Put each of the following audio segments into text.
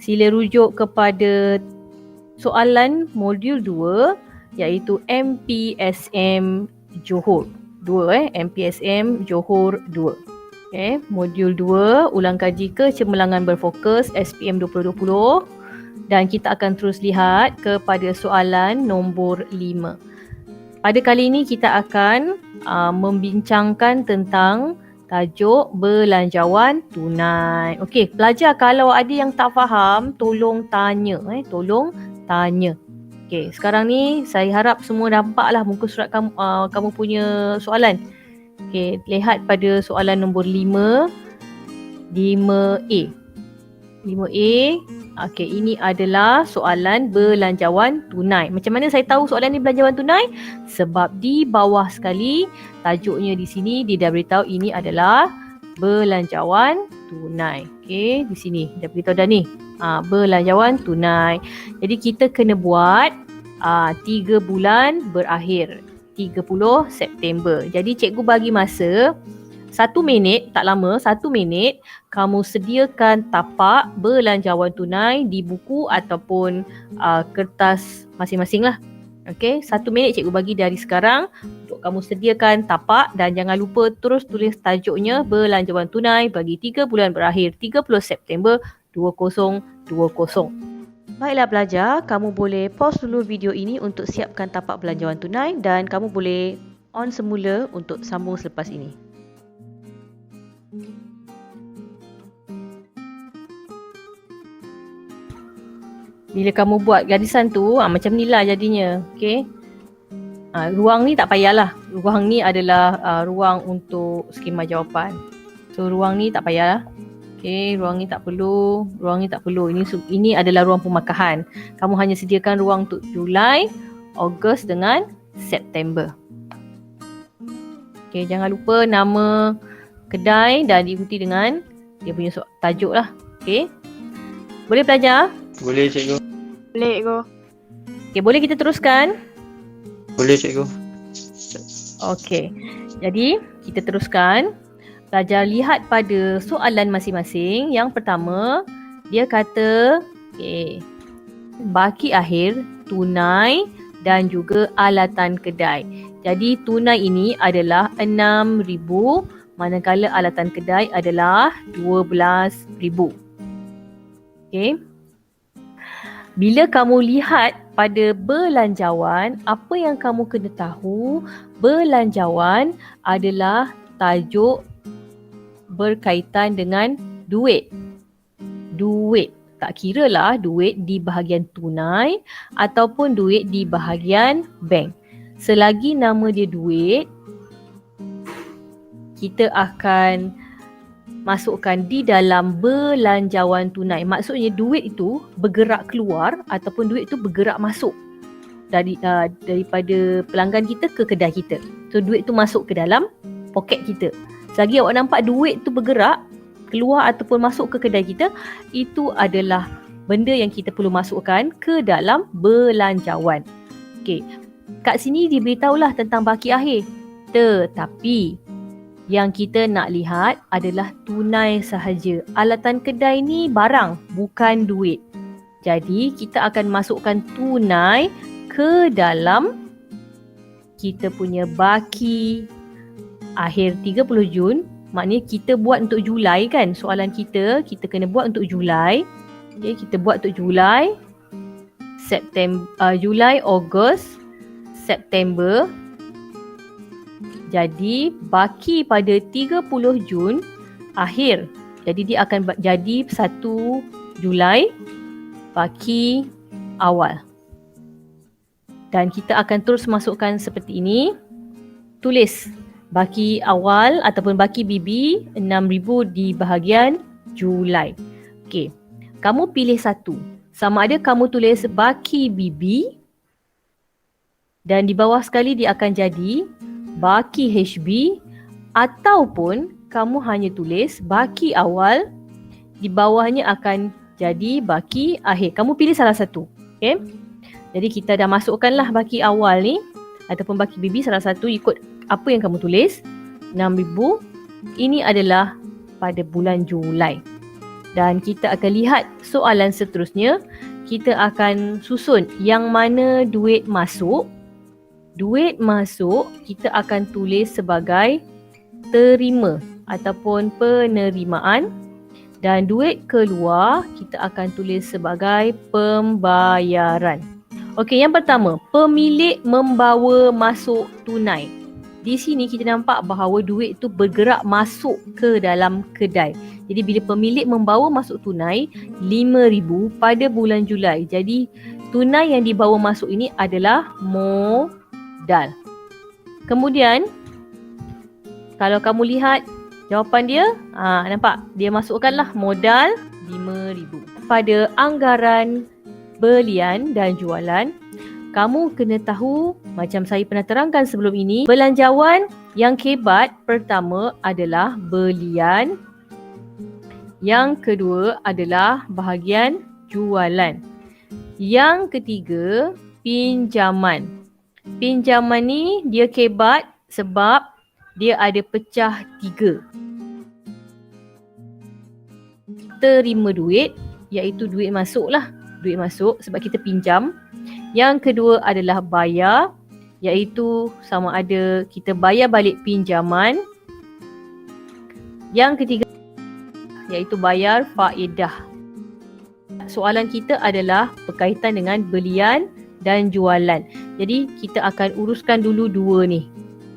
Sila rujuk kepada soalan modul 2 iaitu MPSM Johor 2 MPSM Johor 2. Modul 2 ulang kaji kecemerlangan berfokus SPM 2020 dan kita akan terus lihat kepada soalan nombor 5. Pada kali ini kita akan membincangkan tentang tajuk belanjawan tunai. Okey, pelajar kalau ada yang tak faham, tolong tanya. Tolong tanya. Okey, sekarang ni saya harap semua dampaklah muka surat kamu punya soalan. Okey, lihat pada soalan nombor 5. 5A. 5A. Okey, ini adalah soalan belanjawan tunai. Macam mana saya tahu soalan ni belanjawan tunai? Sebab di bawah sekali tajuknya di sini dia dah beritahu ini adalah belanjawan tunai. Okey, di sini dah beritahu dah ni. Belanjawan tunai. Jadi kita kena buat 3 bulan berakhir. 30 September. Jadi cikgu bagi masa 1 minit, tak lama, 1 minit kamu sediakan tapak belanjawan tunai di buku ataupun kertas masing-masing lah. Okey, 1 minit cikgu bagi dari sekarang untuk kamu sediakan tapak dan jangan lupa terus tulis tajuknya belanjawan tunai bagi 3 bulan berakhir 30 September 2020. Baiklah pelajar, kamu boleh pause dulu video ini untuk siapkan tapak belanjawan tunai dan kamu boleh on semula untuk sambung selepas ini. Bila kamu buat garisan tu, macam ni lah jadinya. Okay. Ruang ni tak payahlah. Ruang ni adalah ruang untuk skema jawapan. So ruang ni tak payahlah. Okay, ruang ni tak perlu. Ruang ni tak perlu. Ini adalah ruang pemakahan. Kamu hanya sediakan ruang untuk Julai, Ogos dengan September. Okay, jangan lupa nama kedai dan diikuti dengan dia punya tajuk lah. Okay. Boleh pelajar? Boleh cikgu. Boleh cikgu. Okay, boleh kita teruskan? Boleh cikgu. Okey. Jadi, kita teruskan. Pelajar lihat pada soalan masing-masing. Yang pertama, dia kata baki akhir, tunai dan juga alatan kedai. Jadi, tunai ini adalah 6,000 manakala alatan kedai adalah 12,000. Okey. Bila kamu lihat pada belanjawan, apa yang kamu kena tahu, belanjawan adalah tajuk berkaitan dengan duit. Duit. Tak kira lah duit di bahagian tunai ataupun duit di bahagian bank. Selagi nama dia duit, kita akan masukkan di dalam belanjawan tunai. Maksudnya duit itu bergerak keluar ataupun duit itu bergerak masuk daripada pelanggan kita ke kedai kita. So duit itu masuk ke dalam poket kita. Selagi awak nampak duit itu bergerak keluar ataupun masuk ke kedai kita, itu adalah benda yang kita perlu masukkan ke dalam belanjawan. Okey. Kat sini diberitahulah tentang baki akhir. Tetapi yang kita nak lihat adalah tunai sahaja. Alatan kedai ni barang, bukan duit. Jadi, kita akan masukkan tunai ke dalam kita punya baki akhir 30 Jun. Maknanya kita buat untuk Julai kan. Soalan kita kena buat untuk Julai. Okay, kita buat untuk Julai, Julai, Ogos, September. Jadi baki pada 30 Jun akhir. Jadi dia akan jadi 1 Julai baki awal. Dan kita akan terus masukkan seperti ini. Tulis baki awal ataupun baki BB 6,000 di bahagian Julai. Okey. Kamu pilih satu. Sama ada kamu tulis baki BB dan di bawah sekali dia akan jadi baki HB ataupun kamu hanya tulis baki awal, di bawahnya akan jadi baki akhir. Kamu pilih salah satu. Okay? Jadi kita dah masukkanlah baki awal ni ataupun baki BB salah satu ikut apa yang kamu tulis. 6,000. Ini adalah pada bulan Julai. Dan kita akan lihat soalan seterusnya. Kita akan susun yang mana duit masuk. Duit masuk kita akan tulis sebagai terima ataupun penerimaan. Dan duit keluar kita akan tulis sebagai pembayaran. Okey, yang pertama, pemilik membawa masuk tunai. Di sini kita nampak bahawa duit tu bergerak masuk ke dalam kedai. Jadi bila pemilik membawa masuk tunai 5,000 pada bulan Julai. Jadi tunai yang dibawa masuk ini adalah modal. Kemudian kalau kamu lihat jawapan dia, nampak dia masukkanlah modal 5,000. Pada anggaran belian dan jualan, kamu kena tahu, macam saya pernah terangkan sebelum ini, belanjawan yang kebat pertama adalah belian. Yang kedua adalah bahagian jualan. Yang ketiga, pinjaman. Pinjaman ni dia kebat sebab dia ada pecah 3. Terima duit, iaitu duit masuk lah. Duit masuk sebab kita pinjam. Yang kedua adalah bayar, iaitu sama ada kita bayar balik pinjaman. Yang ketiga iaitu bayar faedah. Soalan kita adalah berkaitan dengan belian dan jualan. Jadi kita akan uruskan dulu dua ni.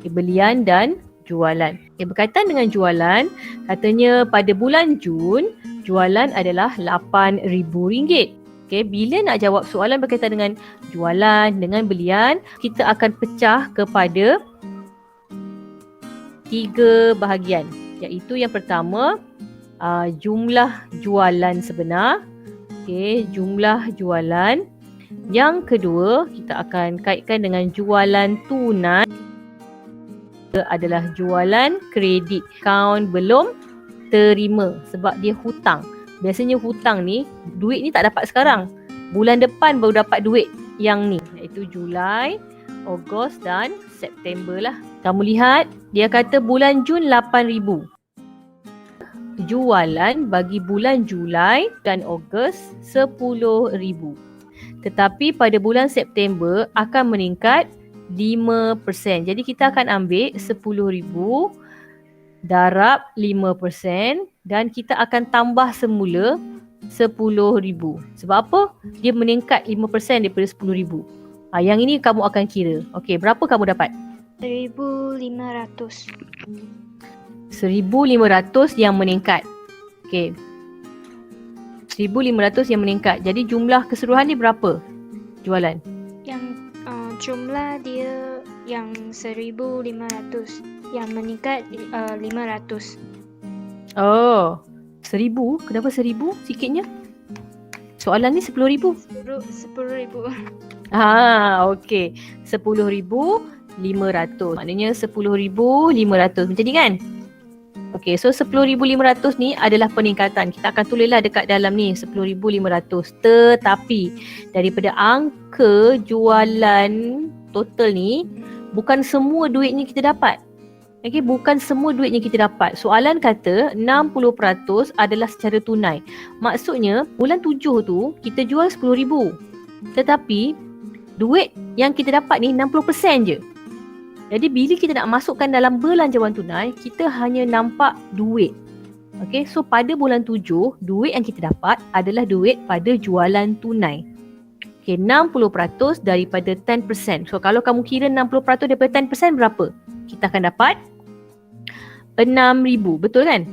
Belian dan jualan. Berkaitan dengan jualan, katanya pada bulan Jun, jualan adalah RM8,000. Bila nak jawab soalan berkaitan dengan jualan, dengan belian, kita akan pecah kepada 3 bahagian. Iaitu yang pertama, jumlah jualan sebenar. Jumlah jualan. Yang kedua, kita akan kaitkan dengan jualan tunai. Adalah jualan kredit. Akaun belum terima sebab dia hutang. Biasanya hutang ni, duit ni tak dapat sekarang. Bulan depan baru dapat duit yang ni. Iaitu Julai, Ogos dan September lah. Kamu lihat, dia kata bulan Jun 8,000. Jualan bagi bulan Julai dan Ogos 10,000. Tetapi pada bulan September akan meningkat 5%. Jadi kita akan ambil 10,000 darab 5% dan kita akan tambah semula 10,000. Sebab apa? Dia meningkat 5% daripada 10,000. Yang ini kamu akan kira. Okey, berapa kamu dapat? 1,500. 1,500 yang meningkat. Okey. 1,500 yang meningkat. Jadi jumlah keseluruhan ni berapa? Jualan. Yang jumlah dia yang 1,500. Yang meningkat 500. Oh, 1,000? Kenapa 1,000 sikitnya? Soalan ni 10,000. 10,000. Okey. 10,500. Maknanya 10,500. Macam ni kan? Okey, so 10,500 ni adalah peningkatan. Kita akan tulislah dekat dalam ni 10,500. Tetapi daripada angka jualan total ni, bukan semua duit ni kita dapat. Okey, bukan semua duit yang kita dapat. Soalan kata 60% adalah secara tunai. Maksudnya bulan 7 tu kita jual 10,000. Tetapi duit yang kita dapat ni 60% je. Jadi bila kita nak masukkan dalam belanjawan tunai, kita hanya nampak duit. Okey, so pada bulan 7, duit yang kita dapat adalah duit pada jualan tunai. Okey, 60% daripada 10%. So kalau kamu kira 60% daripada 10% berapa? Kita akan dapat 6,000, betul kan?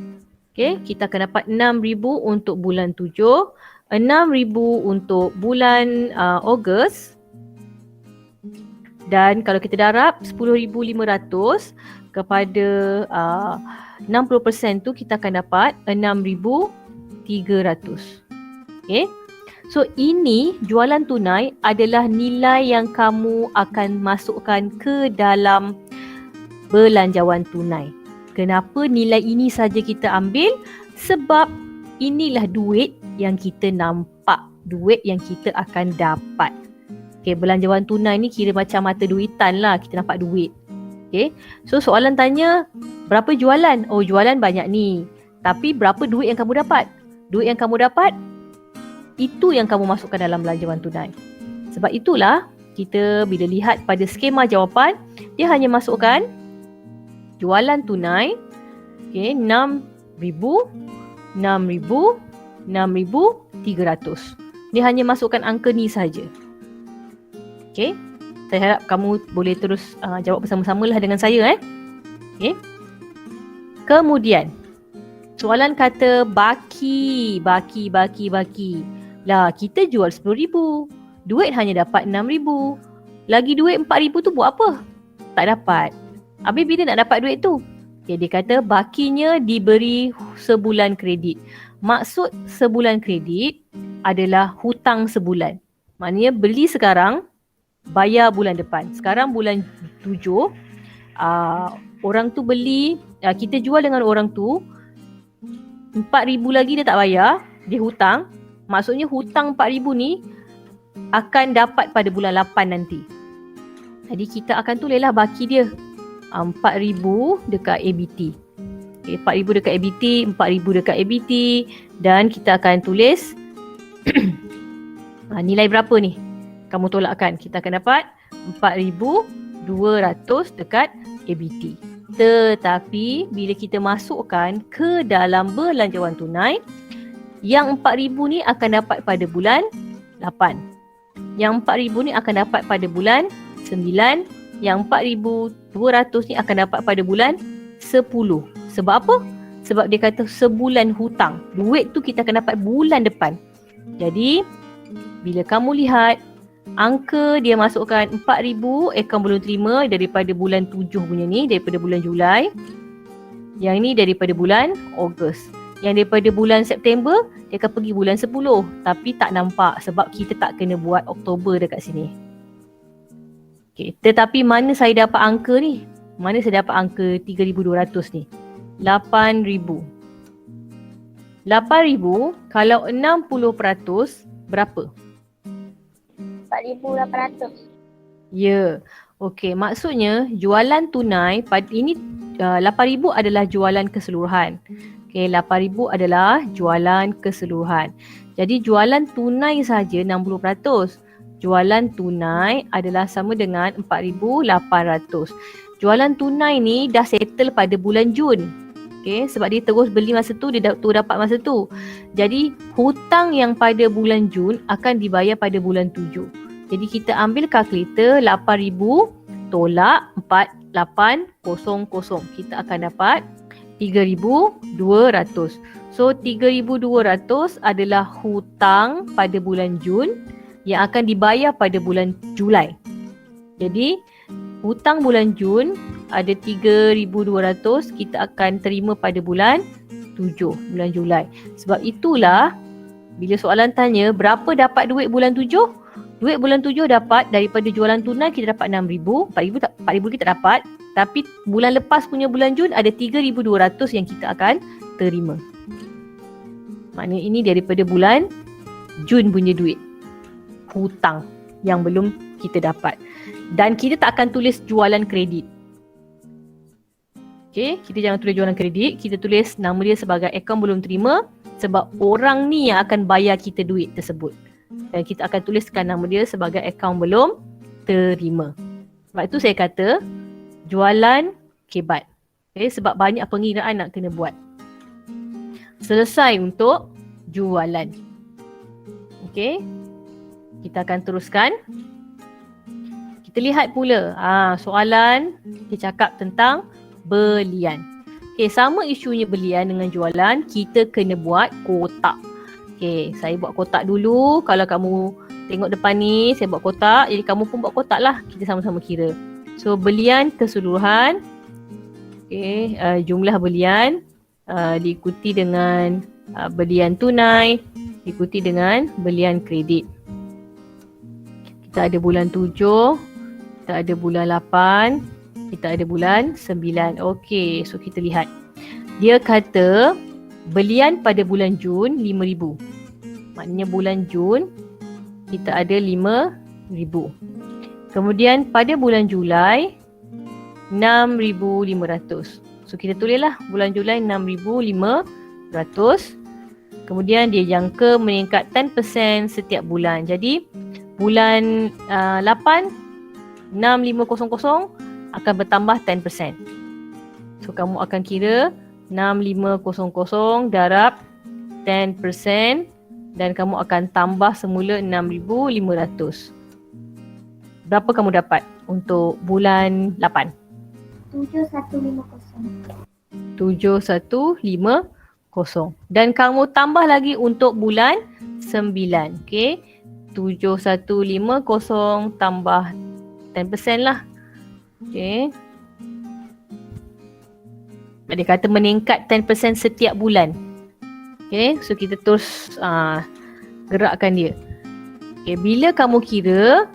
Okey, kita akan dapat 6,000 untuk bulan 7, 6,000 untuk bulan Ogos. Dan kalau kita darab 10,500 kepada 60% tu, kita akan dapat 6,300. Okey. So ini jualan tunai adalah nilai yang kamu akan masukkan ke dalam belanjawan tunai. Kenapa nilai ini saja kita ambil? Sebab inilah duit yang kita nampak, duit yang kita akan dapat. Okay, belanjawan tunai ni kira macam mata duitan lah, kita nampak duit. Okay, so soalan tanya berapa jualan? Oh, jualan banyak ni. Tapi berapa duit yang kamu dapat? duit yang kamu dapat, itu yang kamu masukkan dalam belanjawan tunai. Sebab itulah kita bila lihat pada skema jawapan, dia hanya masukkan jualan tunai, okay, 6,000, 6,000, 6,300. Dia hanya masukkan angka ni saja. Okay, saya harap kamu boleh terus jawab bersama-sama lah dengan saya. Okay. Kemudian, soalan kata baki. Lah, kita jual 10,000. Duit hanya dapat 6,000. Lagi duit 4,000 tu buat apa? Tak dapat. Habis bila nak dapat duit tu? Okay, dia kata bakinya diberi sebulan kredit. Maksud sebulan kredit adalah hutang sebulan. Maknanya beli sekarang, bayar bulan depan. Sekarang bulan 7, orang tu beli, kita jual dengan orang tu, 4,000 lagi dia tak bayar, dia hutang. Maksudnya hutang 4,000 ni akan dapat pada bulan 8 nanti. Jadi kita akan tulislah baki dia 4,000 dekat ABT. Okay, 4,000 dekat ABT, 4,000 dekat ABT, dan kita akan tulis nilai berapa ni kamu tolakkan. Kita akan dapat 4,200 dekat ABT. Tetapi bila kita masukkan ke dalam belanjawan tunai, yang 4,000 ni akan dapat pada bulan 8. Yang 4,000 ni akan dapat pada bulan 9. Yang 4,200 ni akan dapat pada bulan 10. Sebab apa? Sebab dia kata sebulan hutang. Duit tu kita akan dapat bulan depan. Jadi, bila kamu lihat angka dia masukkan 4,000, akaun belum terima daripada bulan 7 punya ni, daripada bulan Julai. Yang ni daripada bulan Ogos. Yang daripada bulan September, dia akan pergi bulan 10. Tapi tak nampak sebab kita tak kena buat Oktober dekat sini. Okay. Tetapi mana saya dapat angka ni? Mana saya dapat angka 3,200 ni? 8,000. 8,000 kalau 60% berapa? 4,800. Ya. Okey, maksudnya jualan tunai ini 8,000 adalah jualan keseluruhan. Okey, 8,000 adalah jualan keseluruhan. Jadi jualan tunai saja 60%. Jualan tunai adalah sama dengan 4,800. Jualan tunai ni dah settle pada bulan Jun. Okey, sebab dia terus beli masa tu, dia dapat masa tu. Jadi hutang yang pada bulan Jun akan dibayar pada bulan 7. Jadi kita ambil kalkulator 8,000 tolak 4,800. Kita akan dapat 3,200. So 3,200 adalah hutang pada bulan Jun yang akan dibayar pada bulan Julai. Jadi hutang bulan Jun ada 3,200, kita akan terima pada bulan 7, bulan Julai. Sebab itulah bila soalan tanya berapa dapat duit bulan 7? Duit bulan 7 dapat daripada jualan tunai kita dapat 6,000, 4,000 kita dapat. Tapi bulan lepas punya bulan Jun ada 3,200 yang kita akan terima. Maknanya ini daripada bulan Jun punya duit. Hutang yang belum kita dapat. Dan kita tak akan tulis jualan kredit. Okay, kita jangan tulis jualan kredit. Kita tulis nama dia sebagai akaun belum terima. Sebab orang ni yang akan bayar kita duit tersebut. Dan kita akan tuliskan nama dia sebagai akaun belum terima. Sebab itu saya kata jualan kebat. Okay, sebab banyak pengiraan nak kena buat. Selesai untuk jualan. Okay, kita akan teruskan. Kita lihat pula soalan dia cakap tentang belian. Okay, sama isunya belian dengan jualan, kita kena buat kotak. Okay, saya buat kotak dulu. Kalau kamu tengok depan ni, saya buat kotak. Jadi kamu pun buat kotak lah. Kita sama-sama kira. So, belian keseluruhan. Okay, jumlah belian diikuti dengan belian tunai, diikuti dengan belian kredit. Kita ada bulan 7, kita ada bulan 8, kita ada bulan 9. Okey, so kita lihat. Dia kata belian pada bulan Jun 5,000. Maknanya bulan Jun kita ada 5,000. Kemudian pada bulan Julai 6,500. So kita tulislah bulan Julai 6,500. Kemudian dia jangka meningkat 10% setiap bulan. Jadi bulan 8, 6500 akan bertambah 10%. So kamu akan kira 6500 darab 10% dan kamu akan tambah semula 6500. Berapa kamu dapat untuk bulan 8? 7150. 7150. Dan kamu tambah lagi untuk bulan 9. Okey. 7150 tambah 10% lah. Okey. Dia kata meningkat 10% setiap bulan. Okey. So kita terus gerakkan dia. Okey. Bila kamu kira,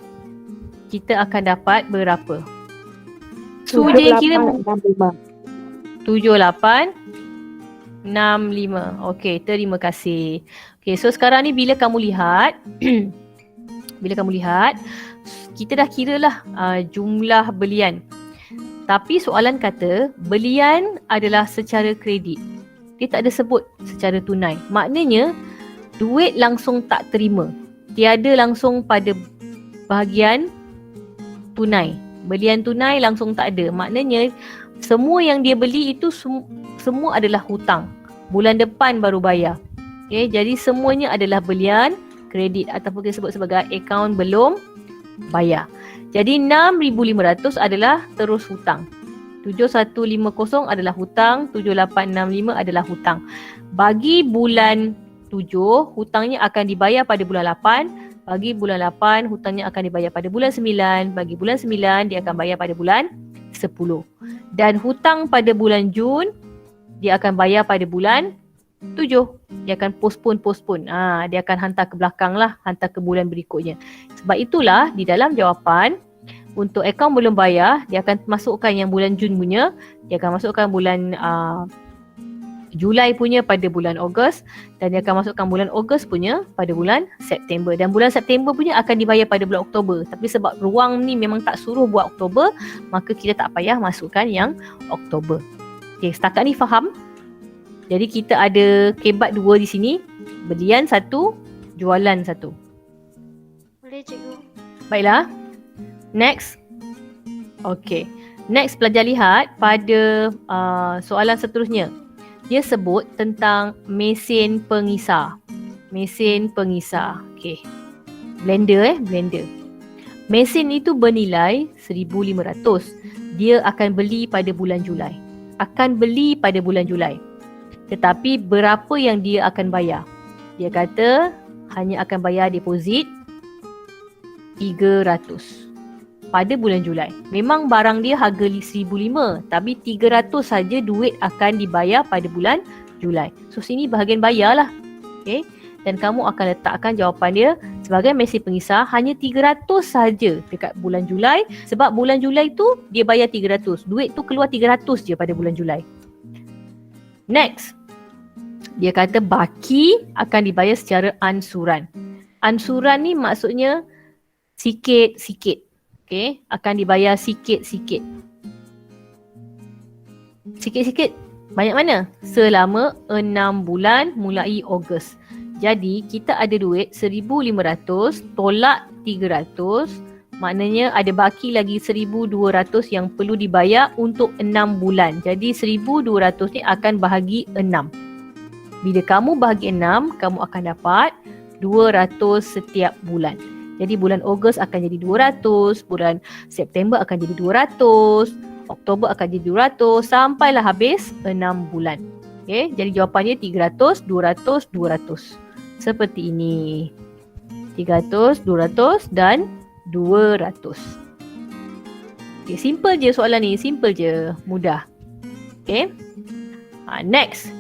kita akan dapat berapa? So dia kira 7865. Okey, terima kasih. Okey, so sekarang ni bila kamu lihat kita dah kiralah jumlah belian. Tapi soalan kata belian adalah secara kredit. Dia tak ada sebut secara tunai. Maknanya duit langsung tak terima. Tiada langsung pada bahagian tunai. Belian tunai langsung tak ada. Maknanya semua yang dia beli itu semua adalah hutang. Bulan depan baru bayar. Okay, jadi semuanya adalah belian kredit ataupun kita sebut sebagai akaun belum bayar. Jadi 6,500 adalah terus hutang. 7150 adalah hutang, 7865 adalah hutang. Bagi bulan 7, hutangnya akan dibayar pada bulan 8. Bagi bulan 8, hutangnya akan dibayar pada bulan 9. Bagi bulan 9, dia akan bayar pada bulan 10. Dan hutang pada bulan Jun, dia akan bayar pada bulan 7. Dia akan postpone. Dia akan hantar ke belakang lah, hantar ke bulan berikutnya. Sebab itulah di dalam jawapan, untuk akaun belum bayar, dia akan masukkan yang bulan Jun punya, dia akan masukkan bulan Julai punya pada bulan Ogos, dan dia akan masukkan bulan Ogos punya pada bulan September. Dan bulan September punya akan dibayar pada bulan Oktober. Tapi sebab ruang ni memang tak suruh buat Oktober, maka kita tak payah masukkan yang Oktober. Okay, setakat ni faham? Jadi kita ada kebat 2 di sini. Belian 1, jualan 1. Boleh cikgu. Baiklah. Next. Okay. Next, pelajar lihat pada soalan seterusnya. Dia sebut tentang mesin pengisar. Mesin pengisar. Okay. Blender. Mesin itu bernilai 1,500. Dia akan beli pada bulan Julai. Tetapi berapa yang dia akan bayar? Dia kata hanya akan bayar deposit 300 pada bulan Julai. Memang barang dia harga 1,500, tapi 300 saja duit akan dibayar pada bulan Julai. So sini bahagian bayar lah. Okay. Dan kamu akan letakkan jawapan dia sebagai mesin pengisar hanya 300 saja dekat bulan Julai. Sebab bulan Julai tu dia bayar 300. Duit tu keluar 300 je pada bulan Julai. Next. Dia kata baki akan dibayar secara ansuran. Ansuran ni maksudnya sikit-sikit. Okay, akan dibayar sikit-sikit. Sikit-sikit banyak mana? Selama 6 bulan mulai Ogos. Jadi kita ada duit 1,500 tolak 300. Maknanya ada baki lagi 1,200 yang perlu dibayar untuk 6 bulan. Jadi 1,200 ni akan bahagi 6. Bila kamu bahagi 6, kamu akan dapat 200 setiap bulan. Jadi bulan Ogos akan jadi 200, bulan September akan jadi 200, Oktober akan jadi 200 sampailah habis 6 bulan. Okay, jadi jawapannya 300, 200, 200. Seperti ini. 300, 200 dan 200. Okay, simple je soalan ni, simple je, mudah. Okay. Next.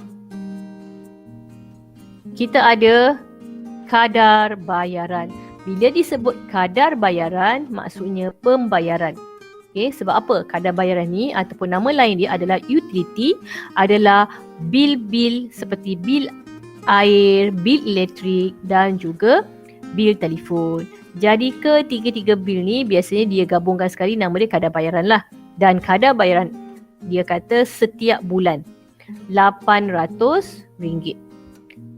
Kita ada kadar bayaran. Bila disebut kadar bayaran, maksudnya pembayaran. Okay, sebab apa? Kadar bayaran ni ataupun nama lain dia adalah utility, adalah bil-bil seperti bil air, bil elektrik dan juga bil telefon. Jadi ketiga-tiga bil ni biasanya dia gabungkan sekali, nama dia kadar bayaran lah. Dan kadar bayaran dia kata setiap bulan RM800.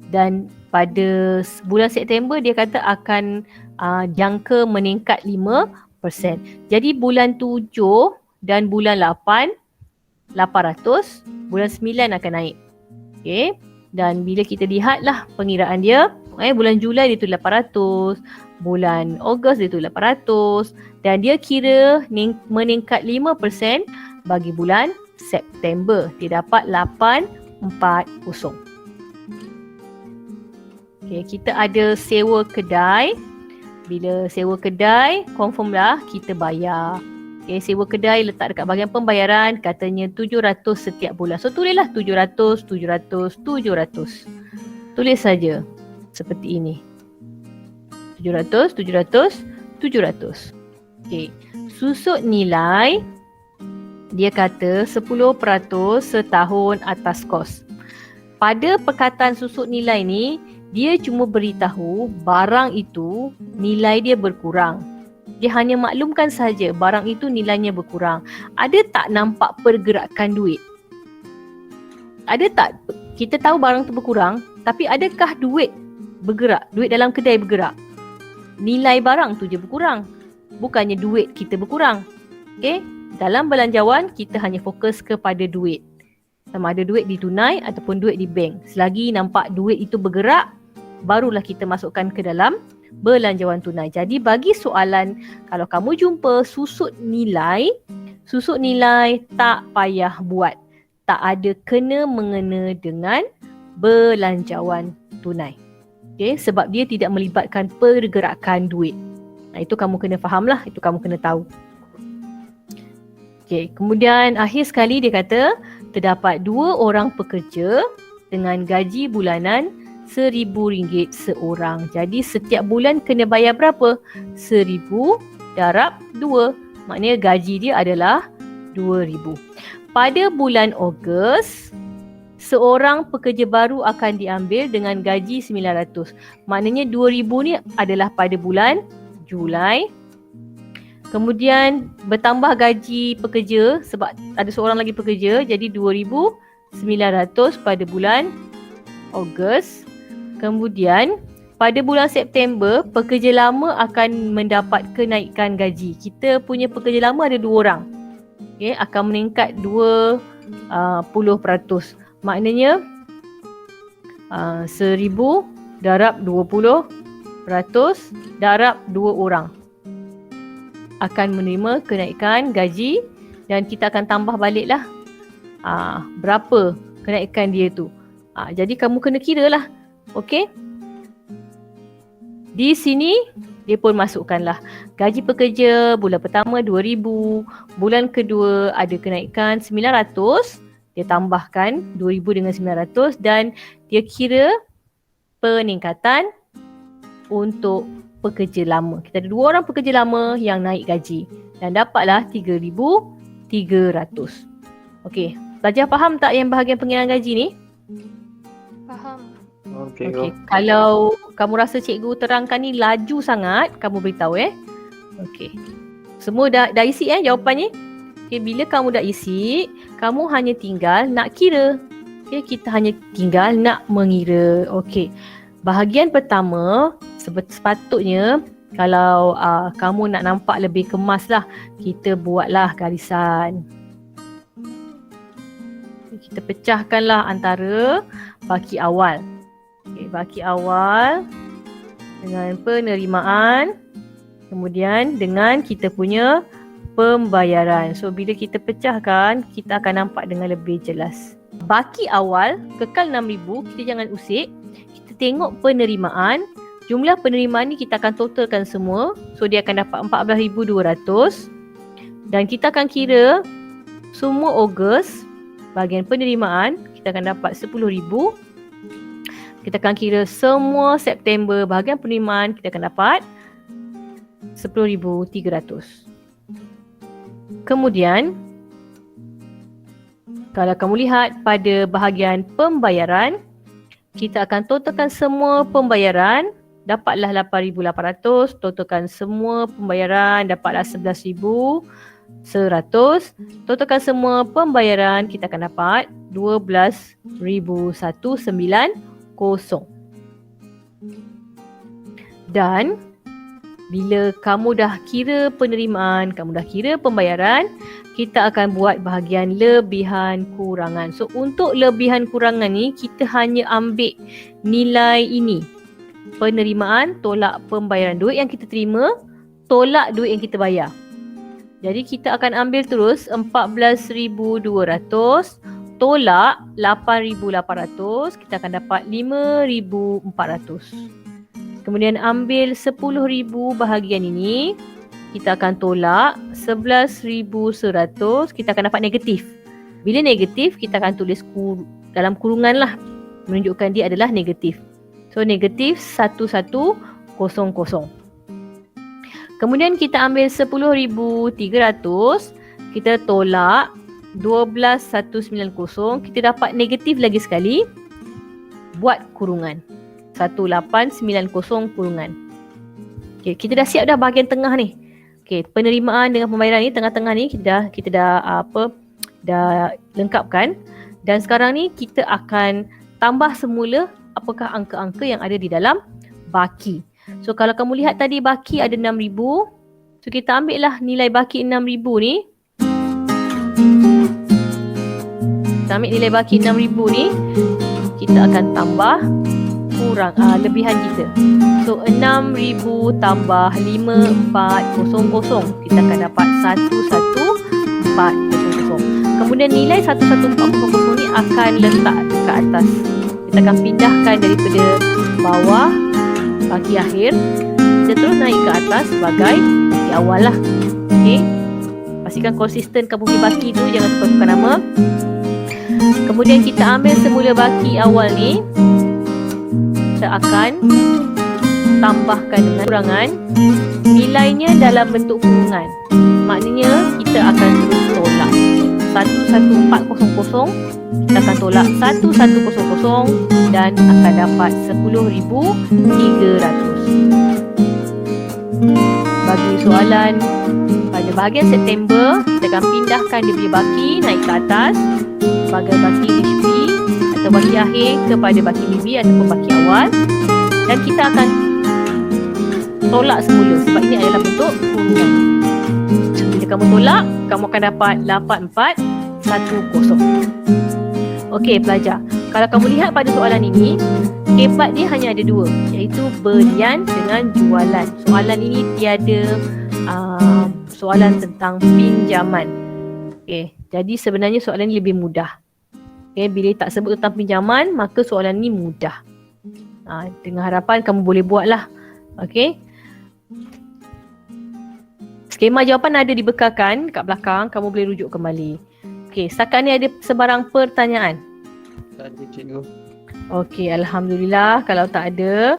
Dan pada bulan September dia kata akan jangka meningkat 5%. Jadi bulan 7 dan bulan 8, 800, bulan 9 akan naik. Okay. Dan bila kita lihatlah pengiraan dia, bulan Julai dia tu 800, bulan Ogos dia tu 800 dan dia kira meningkat 5% bagi bulan September. Dia dapat 840. Okay, kita ada sewa kedai. Bila sewa kedai, confirm dah kita bayar. Okay, sewa kedai letak dekat bahagian pembayaran, katanya 700 setiap bulan. So tulislah 700, 700, 700. Tulis saja seperti ini. 700, 700, 700. Okay. Susut nilai, dia kata 10% setahun atas kos. Pada perkataan susut nilai ni, dia cuma beritahu barang itu nilai dia berkurang. Dia hanya maklumkan saja barang itu nilainya berkurang. Ada tak nampak pergerakan duit? Ada tak? Kita tahu barang tu berkurang, tapi adakah duit bergerak? Duit dalam kedai bergerak? Nilai barang tu je berkurang. Bukannya duit kita berkurang. Okay? Dalam belanjawan, kita hanya fokus kepada duit. Sama ada duit di tunai ataupun duit di bank. Selagi nampak duit itu bergerak, barulah kita masukkan ke dalam belanjawan tunai. Jadi bagi soalan, kalau kamu jumpa susut nilai tak payah buat. Tak ada kena-mengena dengan belanjawan tunai. Okay, sebab dia tidak melibatkan pergerakan duit. Itu kamu kena fahamlah, itu kamu kena tahu. Okay, kemudian akhir sekali dia kata, terdapat 2 orang pekerja dengan gaji bulanan RM1,000 seorang. Jadi setiap bulan kena bayar berapa? 1,000 darab 2. Maknanya gaji dia adalah 2,000. Pada bulan Ogos, seorang pekerja baru akan diambil dengan gaji 900. Maknanya 2,000 ni adalah pada bulan Julai. Kemudian bertambah gaji pekerja sebab ada seorang lagi pekerja, jadi 2,900 pada bulan Ogos. Kemudian pada bulan September, pekerja lama akan mendapat kenaikan gaji. Kita punya pekerja lama ada 2 orang. Okay, akan meningkat 20%. Maknanya 1,000 darab 20% darab 2 orang akan menerima kenaikan gaji dan kita akan tambah baliklah berapa kenaikan dia tu. Jadi kamu kena kira lah. Okey. Di sini dia pun masukkanlah gaji pekerja bulan pertama 2,000, bulan kedua ada kenaikan 900, dia tambahkan 2,000 dengan 900 dan dia kira peningkatan untuk pekerja lama. Kita ada 2 orang pekerja lama yang naik gaji dan dapatlah 3,300. Okey, belajar faham tak yang bahagian pengiraan gaji ni? Faham. Okey. Kalau kamu rasa cikgu terangkan ni laju sangat, kamu beritahu Okey. Semua dah isi jawapannya? Okey, bila kamu dah isi, kamu hanya tinggal nak kira. Okey, kita hanya tinggal nak mengira. Okey. Bahagian pertama sepatutnya kalau kamu nak nampak lebih kemas lah, kita buatlah garisan. Kita pecahkanlah antara baki awal. Okay, baki awal dengan penerimaan, kemudian dengan kita punya pembayaran. So bila kita pecahkan, kita akan nampak dengan lebih jelas. Baki awal kekal 6,000, kita jangan usik. Kita tengok penerimaan. Jumlah penerimaan ni kita akan totalkan semua. So dia akan dapat 14,200 dan kita akan kira semua Ogos bahagian penerimaan kita akan dapat 10,000. Kita akan kira semua September bahagian penerimaan kita akan dapat 10,300. Kemudian kalau kamu lihat pada bahagian pembayaran, kita akan totalkan semua pembayaran, dapatlah 8,800, totalkan semua pembayaran dapatlah 11,100, totalkan semua pembayaran kita akan dapat 12,190. Dan bila kamu dah kira penerimaan, kamu dah kira pembayaran, kita akan buat bahagian lebihan kurangan. So untuk lebihan kurangan ni kita hanya ambil nilai ini. Penerimaan tolak pembayaran, duit yang kita terima tolak duit yang kita bayar. Jadi kita akan ambil terus 14,200 tolak 8,800, kita akan dapat 5,400. Kemudian ambil 10,000 bahagian ini, kita akan tolak 11,100, kita akan dapat negatif. Bila negatif, kita akan tulis dalam kurungan lah, menunjukkan dia adalah negatif. So negatif 1100. Kemudian kita ambil 10,300, kita tolak 12,190, kita dapat negatif lagi sekali, buat kurungan 1890 kurungan. Okay, kita dah siap dah bahagian tengah ni. Okay, penerimaan dengan pembayaran ni tengah-tengah ni kita dah lengkapkan, dan sekarang ni kita akan tambah semula apakah angka-angka yang ada di dalam baki. So kalau kamu lihat tadi baki ada 6,000, so kita ambil lah nilai baki 6,000 ni. Kita ambil nilai baki 6,000 ni, kita akan tambah lebihan kita. So 6,000 tambah 5,400, kita akan dapat 11,400. Kemudian nilai 11,400 ni akan letak ke atas. Kita akan pindahkan daripada bawah baki akhir, kita terus naik ke atas sebagai baki awal lah. Okay, pastikan konsisten kamu punya baki tu, jangan tukar-tukar nama. Kemudian kita ambil semula baki awal ni, kita akan tambahkan dengan kurangan, nilainya dalam bentuk kurungan. Maknanya kita akan terus tolak 11,400, kita akan tolak 1100 dan akan dapat 10,300. Bagi soalan pada bahagian September, kita akan pindahkan dia punya baki naik ke atas sebagai baki HP atau baki akhir kepada baki BB ataupun baki awal, dan kita akan tolak semula sebab ini adalah bentuk kurungan. So, bila kamu tolak, kamu akan dapat 8410. Okey pelajar, kalau kamu lihat pada soalan ini, hebat dia hanya ada dua, iaitu belian dengan jualan. Soalan ini tiada soalan tentang pinjaman. Okey, jadi sebenarnya soalan ini lebih mudah. Okey, bila tak sebut tentang pinjaman, maka soalan ini mudah. Dengan harapan kamu boleh buatlah. Okey. Skema jawapan ada dibekalkan kat belakang, kamu boleh rujuk kembali. Okey, setakat ni ada sebarang pertanyaan? Tak ada cikgu. Okey, alhamdulillah. Kalau tak ada,